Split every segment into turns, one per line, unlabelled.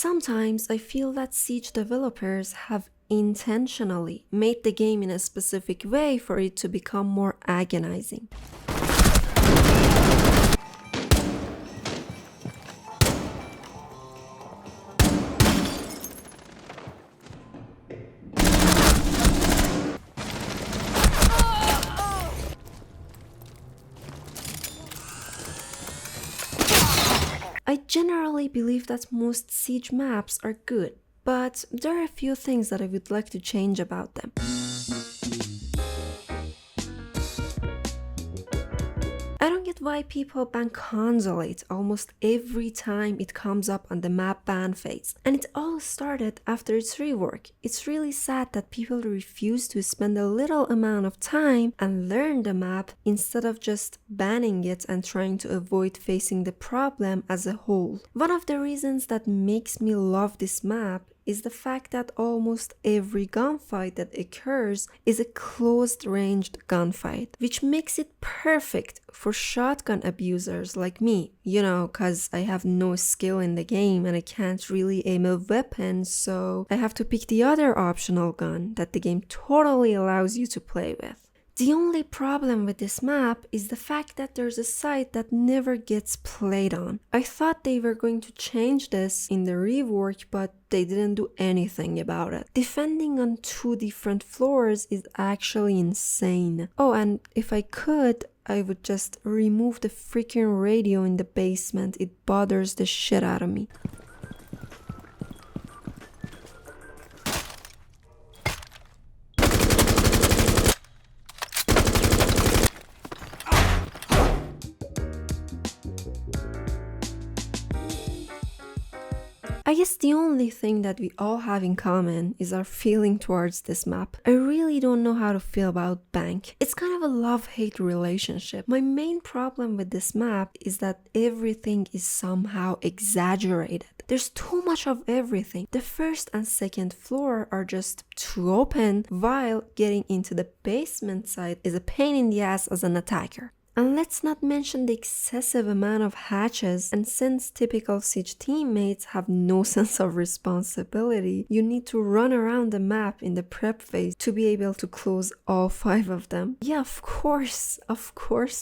Sometimes I feel that Siege developers have intentionally made the game in a specific way for it to become more agonizing. I generally believe that most Siege maps are good, but there are a few things that I would like to change about them. I don't get why people ban Consulate almost every time it comes up on the map ban phase, and it all started after its rework. It's really sad that people refuse to spend a little amount of time and learn the map instead of just banning it and trying to avoid facing the problem as a whole. One of the reasons that makes me love this map is the fact that almost every gunfight that occurs is a closed-ranged gunfight, which makes it perfect for shotgun abusers like me, cause I have no skill in the game and I can't really aim a weapon, so I have to pick the other optional gun that the game totally allows you to play with. The only problem with this map is the fact that there's a site that never gets played on. I thought they were going to change this in the rework, but they didn't do anything about it. Defending on 2 different floors is actually insane. Oh, and if I could, I would just remove the freaking radio in the basement. It bothers the shit out of me. I guess the only thing that we all have in common is our feeling towards this map. I really don't know how to feel about Bank. It's kind of a love-hate relationship. My main problem with this map is that everything is somehow exaggerated. There's too much of everything. The first and second floor are just too open, while getting into the basement side is a pain in the ass as an attacker. And let's not mention the excessive amount of hatches, and since typical Siege teammates have no sense of responsibility, you need to run around the map in the prep phase to be able to close all 5 of them. Yeah, of course,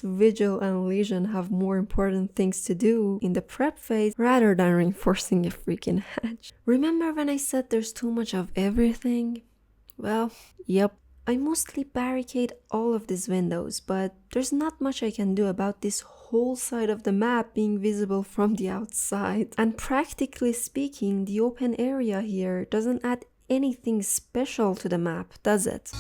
Vigil and Legion have more important things to do in the prep phase rather than reinforcing a freaking hatch. Remember when I said there's too much of everything? Well, yep. I mostly barricade all of these windows, but there's not much I can do about this whole side of the map being visible from the outside. And practically speaking, the open area here doesn't add anything special to the map, does it?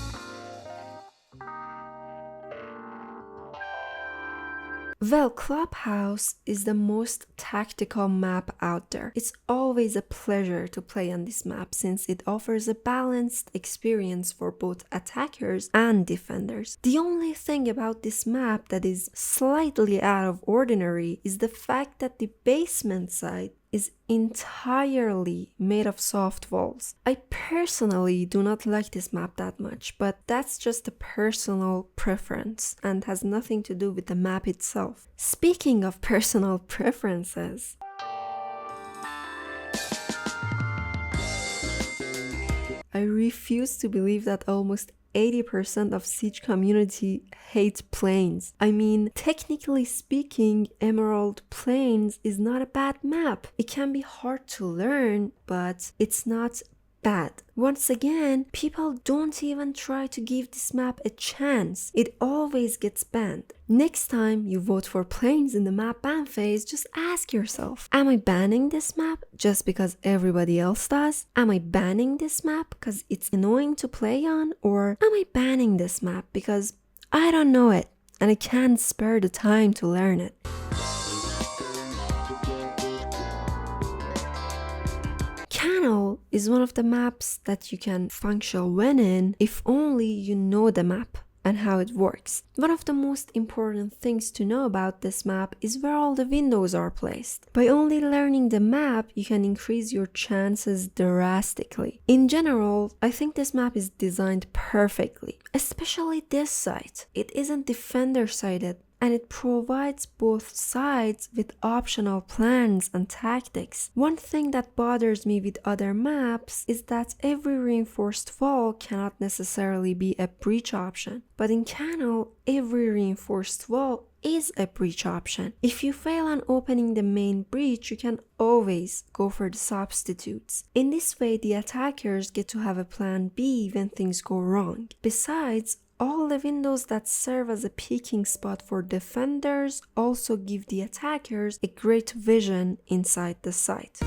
Well, Clubhouse is the most tactical map out there. It's always a pleasure to play on this map since it offers a balanced experience for both attackers and defenders. The only thing about this map that is slightly out of ordinary is the fact that the basement side is entirely made of soft walls. I personally do not like this map that much, but that's just a personal preference and has nothing to do with the map itself. Speaking of personal preferences, I refuse to believe that almost 80% of Siege community hate plains. I mean, technically speaking, Emerald Plains is not a bad map. It can be hard to learn, but it's not bad. Once again, people don't even try to give this map a chance. It always gets banned. Next time you vote for plains in the map ban phase, just ask yourself, am I banning this map just because everybody else does? Am I banning this map because it's annoying to play on? Or am I banning this map because I don't know it and I can't spare the time to learn it? Kanal is one of the maps that you can function when in if only you know the map and how it works. One of the most important things to know about this map is where all the windows are placed. By only learning the map, you can increase your chances drastically. In general, I think this map is designed perfectly, especially this site. It isn't defender-sided and it provides both sides with optional plans and tactics. One thing that bothers me with other maps is that every reinforced wall cannot necessarily be a breach option, but in Kanal, every reinforced wall is a breach option. If you fail on opening the main breach, you can always go for the substitutes. In this way, the attackers get to have a plan B when things go wrong. Besides, all the windows that serve as a peeking spot for defenders also give the attackers a great vision inside the site.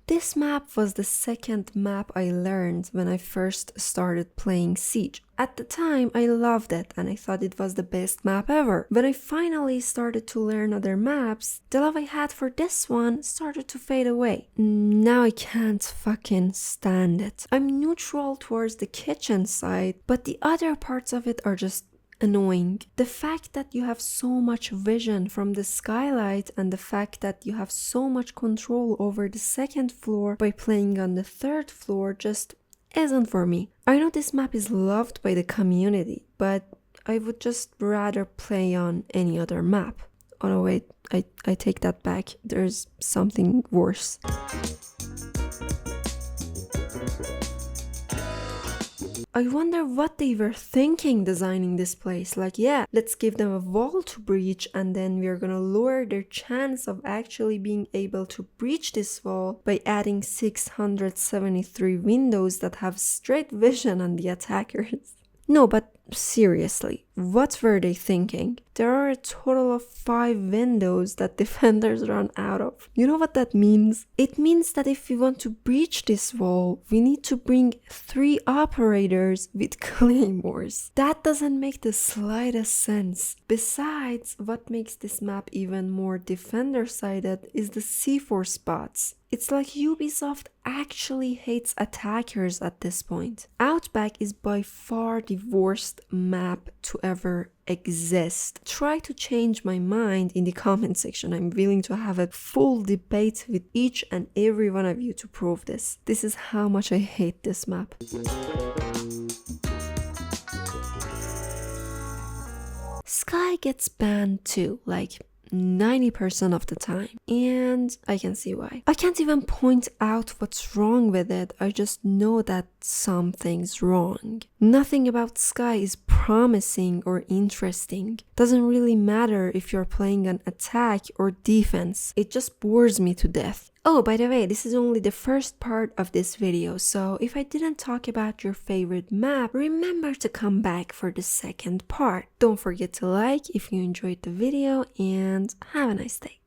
This map was the second map I learned when I first started playing Siege. At the time, I loved it and I thought it was the best map ever. When I finally started to learn other maps, the love I had for this one started to fade away. Now I can't fucking stand it. I'm neutral towards the kitchen side, but the other parts of it are just annoying. The fact that you have so much vision from the skylight and the fact that you have so much control over the second floor by playing on the third floor just isn't for me. I know this map is loved by the community, but I would just rather play on any other map. Oh no, wait, I take that back. There's something worse. I wonder what they were thinking designing this place. Like, yeah, let's give them a wall to breach and then we're gonna lower their chance of actually being able to breach this wall by adding 673 windows that have straight vision on the attackers. No, but seriously, what were they thinking? There are a total of 5 windows that defenders run out of. You know what that means? It means that if we want to breach this wall, we need to bring 3 operators with claymores. That doesn't make the slightest sense. Besides, what makes this map even more defender-sided is the C4 spots. It's like Ubisoft actually hates attackers at this point. Outback is by far the worst map to ever exist. Try to change my mind in the comment section. I'm willing to have a full debate with each and every one of you to prove this. This is how much I hate this map. Sky gets banned too, like 90% of the time, and I can see why. I can't even point out what's wrong with it, I just know that something's wrong. Nothing about Sky is promising or interesting. Doesn't really matter if you're playing an attack or defense, it just bores me to death. Oh, by the way, this is only the first part of this video, so if I didn't talk about your favorite map, remember to come back for the second part. Don't forget to like if you enjoyed the video, and have a nice day.